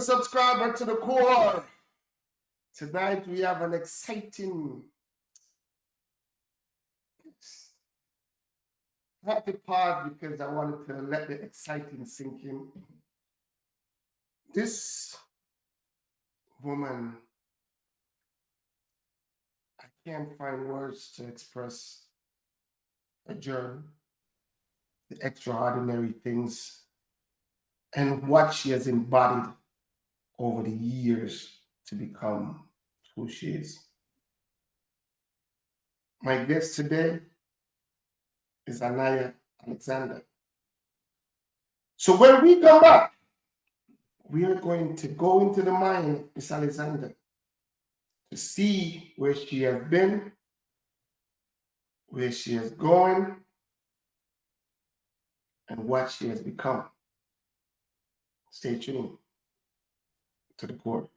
subscriber to the core. Tonight we have an exciting happy part because I wanted to let the exciting sink in. This woman, I can't find words to express her journey, the extraordinary things, and what she has embodied over the years to become who she is. My guest today is Iniah Alexander. So when we come back, we are going to go into the mind of Miss Alexander to see where she has been, where she is going, and what she has become. Stay tuned to the core.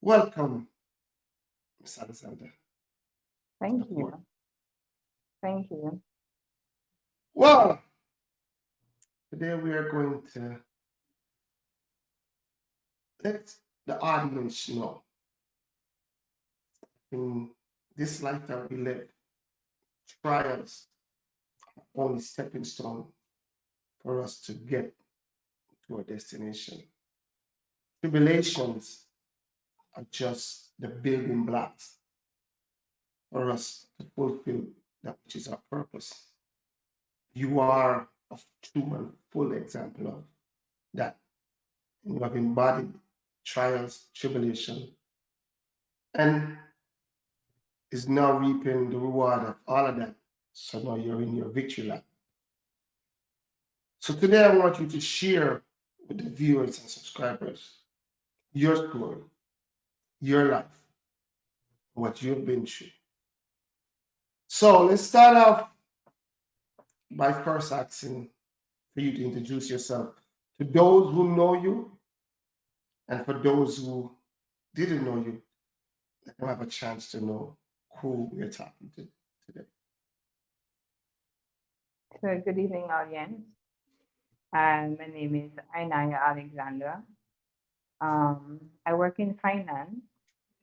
Welcome, Miss Alexander. Thank you. Thank you. Well, today we are going to let the audience know in this life that we live, trials are only stepping stone for us to get to our destination. Tribulations are just the building blocks for us to fulfill that which is our purpose. You are a true and full example of that. You have embodied trials, tribulation, and is now reaping the reward of all of that. So now you're in your victory lap. So today I want you to share with the viewers and subscribers your story, your life, what you've been through. So let's start off by first asking for you to introduce yourself to those who know you, and for those who didn't know you, let them have a chance to know who we're talking to today. So, good evening, audience. My name is Iniah Alexander. I work in finance,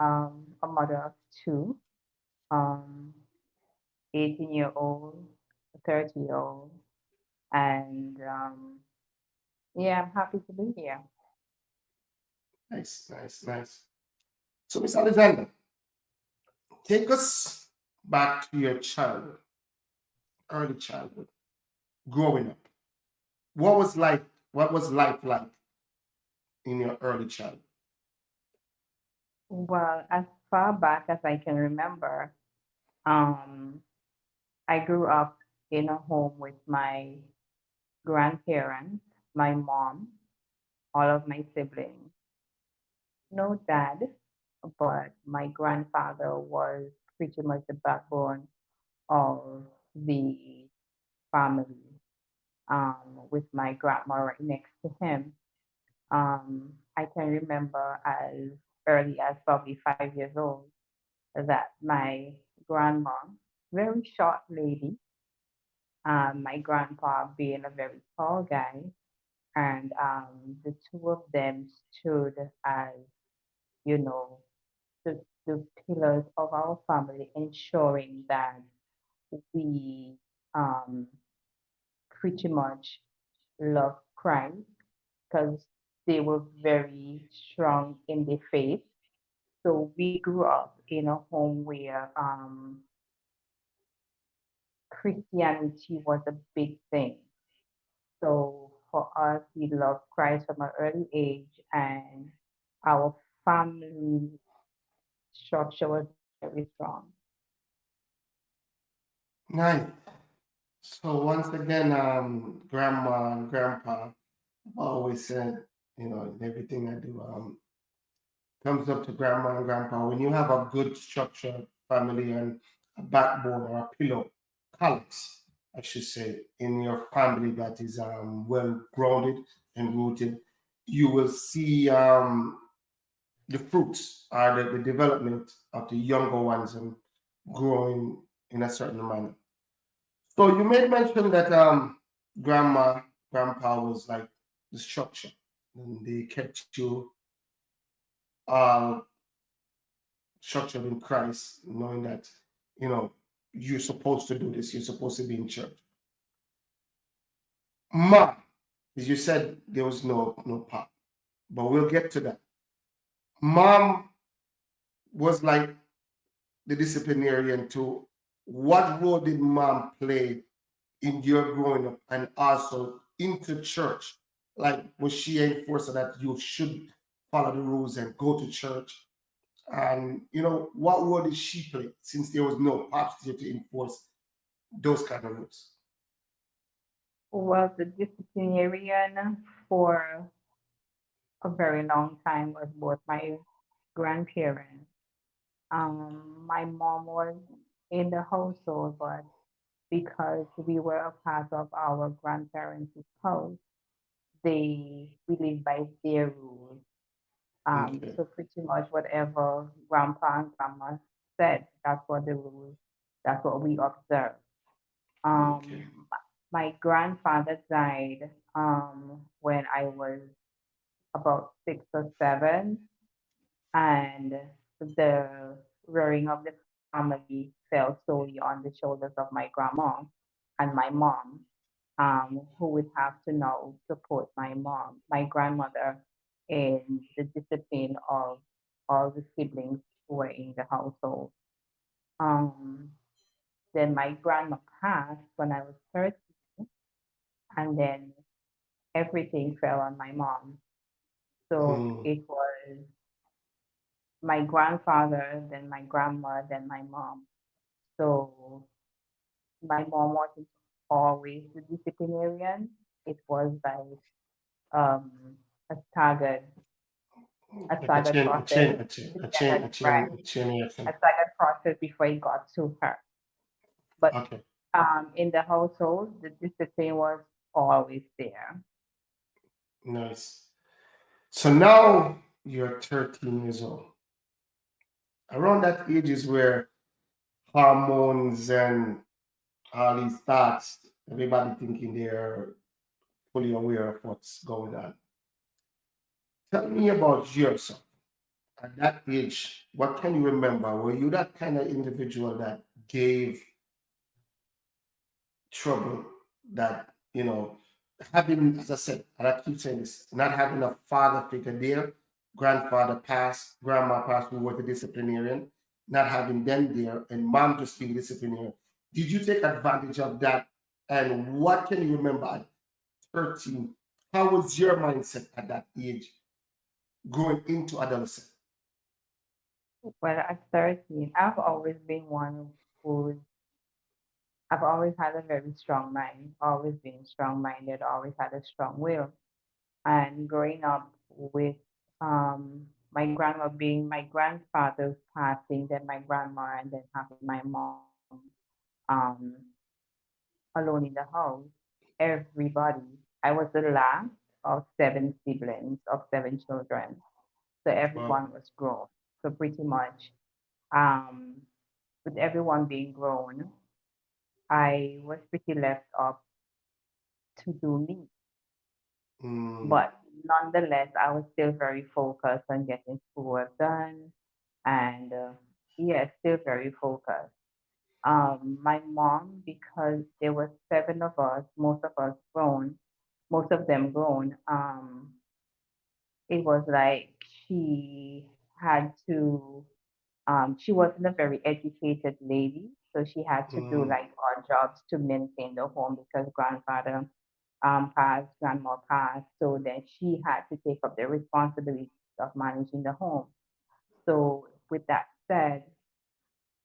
a mother of two, 18-year-old, 30-year-old, and yeah, I'm happy to be here. Nice. So, Miss Alexander, take us back to your childhood, early childhood, growing up. What was life like in your early childhood? Well, as far back as I can remember, um, I grew up in a home with my grandparents, my mom, all of my siblings. No dad, but my grandfather was pretty much the backbone of the family, with my grandma right next to him. I can remember as early as probably 5 years old that my grandma, very short lady, my grandpa being a very tall guy, and the two of them stood as, you know, the pillars of our family, ensuring that we um, pretty much love Christ because they were very strong in their faith. So we grew up in a home where Christianity was a big thing. So for us, we loved Christ from an early age, and our family structure was very strong. Nice. So once again, grandma and grandpa always said, in everything I do, comes up to grandma and grandpa. When you have a good structured family and a backbone or a pillow, columns, I should say, in your family that is well grounded and rooted, you will see the fruits or the development of the younger ones and growing in a certain manner. So you made mention that grandma, grandpa was like the structure. and they kept you uh, structured in Christ, knowing that, you know, you're supposed to do this, you're supposed to be in church. Mom, as you said, there was no pop, but we'll get to that. Mom was like the disciplinarian too. What role did mom play in your growing up and also into church? Like, was she enforcing that you should follow the rules and go to church? And what role did she play since there was no pops there to enforce those kind of rules? Was the disciplinarian for a very long time was both my grandparents. My mom was in the household, but because we were a part of our grandparents' house, we lived by their rules. Okay, So pretty much whatever grandpa and grandma said, that's what the rules, that's what we observed. okay. My grandfather died when I was about 6 or 7, and the rearing of the family fell solely on the shoulders of my grandma and my mom, who would have to now support my grandmother, in the discipline of all the siblings who were in the household. Um, then my grandma passed when I was 13, and then everything fell on my mom. So Mm, it was my grandfather, then my grandma, then my mom. So my mom wasn't always the disciplinarian. It was like um, a staggered, a like a staggered chain, a process chain, a chain, to a get chain, it a chain, right, a chain a reaction. staggered process before it got to her. But Okay, in the household, the discipline was always there. nice. So now you're 13 years old. Around that age is where hormones and all these thoughts, everybody thinking they're fully aware of what's going on. Tell me about yourself. At that age, what can you remember? Were you that kind of individual that gave trouble, that, having, as I said, and I keep saying this, not having a father figure there, grandfather passed, grandma passed, who was a disciplinarian, not having them there, and mom just being disciplinarian. Did you take advantage of that? And what can you remember at 13? How was your mindset at that age going into adolescence? Well, at 13, who I've always had a very strong mind, always been strong minded, always had a strong will. And growing up with my grandma being my grandfather's passing, then my grandma, and then having my mom um, alone in the house, everybody, I was the last of 7 siblings, of 7 children. So Well, everyone was grown. So pretty much, um, with everyone being grown, I was pretty left up to do me. mm, But nonetheless, I was still very focused on getting schoolwork done, and yeah, still very focused. My mom, because there were 7 of us, most of them grown, it was like she had to, she wasn't a very educated lady, so she had to do mm, like odd jobs to maintain the home because grandfather passed, grandma passed, so then she had to take up the responsibility of managing the home. So with that said,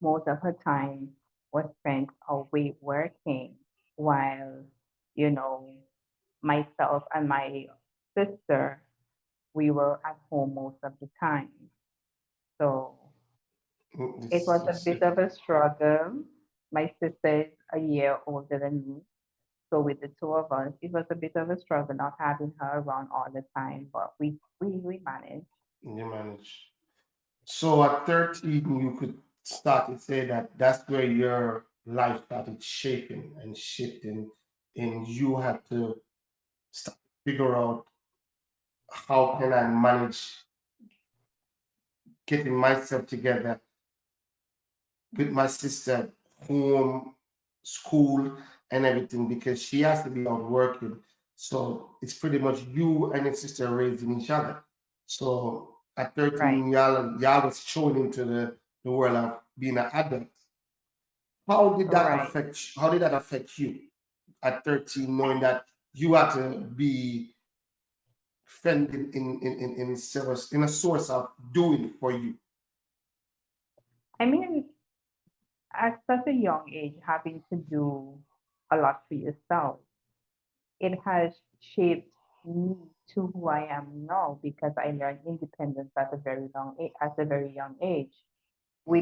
most of her time was spent away working, while, you know, myself and my sister, we were at home most of the time. So it was a bit of a struggle. My sister is a year older than me. So with the two of us, it was a bit of a struggle not having her around all the time, but we managed. you manage. So at 13, you could start to say that that's where your life started shaping and shifting, and you had to start to figure out how can I manage getting myself together with my sister, home, school, and everything because she has to be out working. So it's pretty much you and your sister raising each other. So at Right. 13, y'all was showing into the world of being an adult. How did that Right. affect? How did that affect you at 13, knowing that you had to be fending in a source of doing for you? I mean, at such a young age, having to do a lot for yourself, it has shaped me to who I am now because I learned independence at a very at a very young age.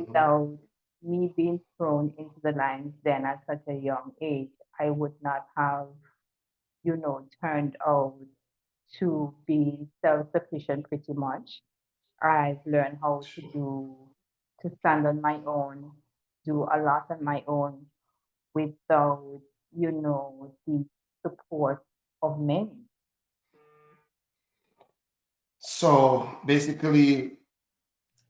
Mhm. Without me being thrown into the lines then at such a young age, I would not have, turned out to be self-sufficient pretty much. I've learned how to stand on my own, do a lot on my own without, the support of many. So basically,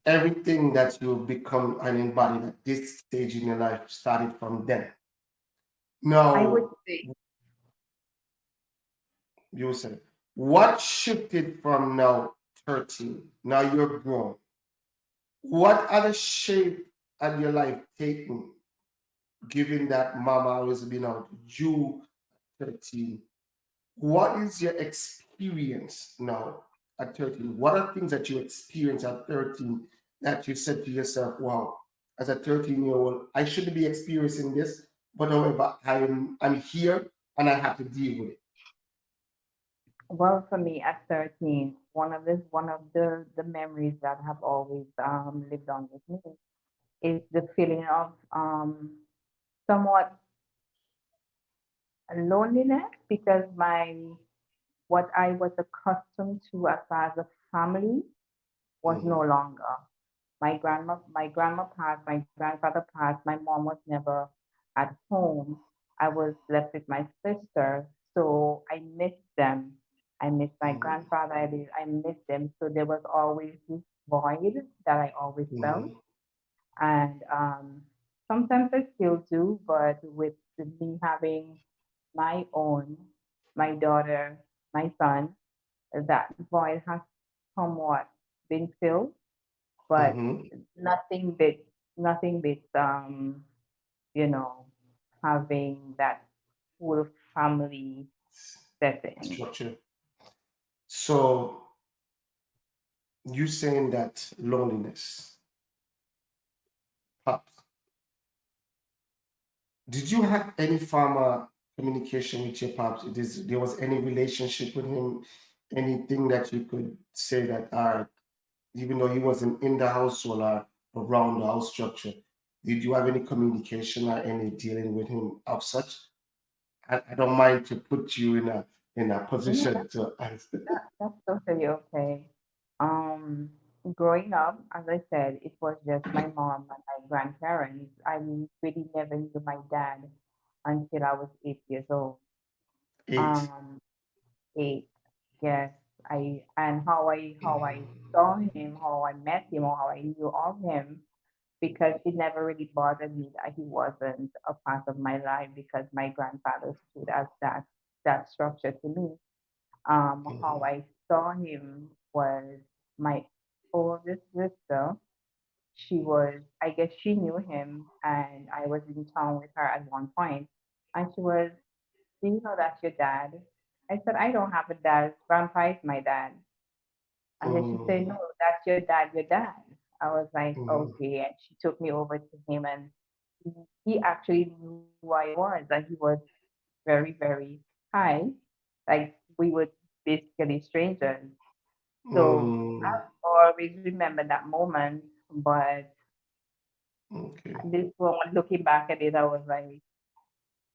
everything that you become and embody at this stage in your life started from then. I would Now, say, you said, what shifted from now 13? Now you're grown. What other shape had your life taken, given that mama always been out, you 13? What is your experience now at 13? What are things that you experience at 13 that you said to yourself, wow, as a 13-year-old, I shouldn't be experiencing this, but however, I'm here and I have to deal with it. well, for me at 13, one of the memories that have always lived on with me is the feeling of somewhat loneliness because my what I was accustomed to as far as a family was no Mhm, longer. My grandma passed, my grandfather passed, my mom was never at home. I was left with my sister, so I missed them. I missed my mhm, grandfather. I missed them. So there was always this void that I always felt. mhm, And sometimes I still do, but with me having my own, my daughter, my son, that void has somewhat been filled, but mhm. nothing beats nothing beats you know having that full family setting. Structure. So you saying that loneliness, pops. Did you have any form of communication with your pops? There was any relationship with him? Anything that you could say that, even though he wasn't in the household or around the house structure, did you have any communication or any dealing with him of such? I don't mind to put you in a No, position to answer. that's totally okay. um Growing up, as I said, it was just my mom and my grandparents. I really never knew my dad until I was 8 years old. 8. um 8. Yes. I and how I saw him, how I met him, or how I knew of him, because it never really bothered me that he wasn't a part of my life because my grandfather stood as that structure to me. How Mhm, I saw him was my oldest sister. I guess she knew him, and I was in town with her at one point, and she was, "Do you know that's your dad?" I said, "I don't have a dad. Grandpa is my dad." And then she said, "No, mhm, that's your dad." I was like, mhm, "Okay." And she took me over to him, and he actually knew who I was, and he was very, very high. Like we were basically strangers. So I mm, always remember that moment. But okay. at this moment, looking back at it, I was like,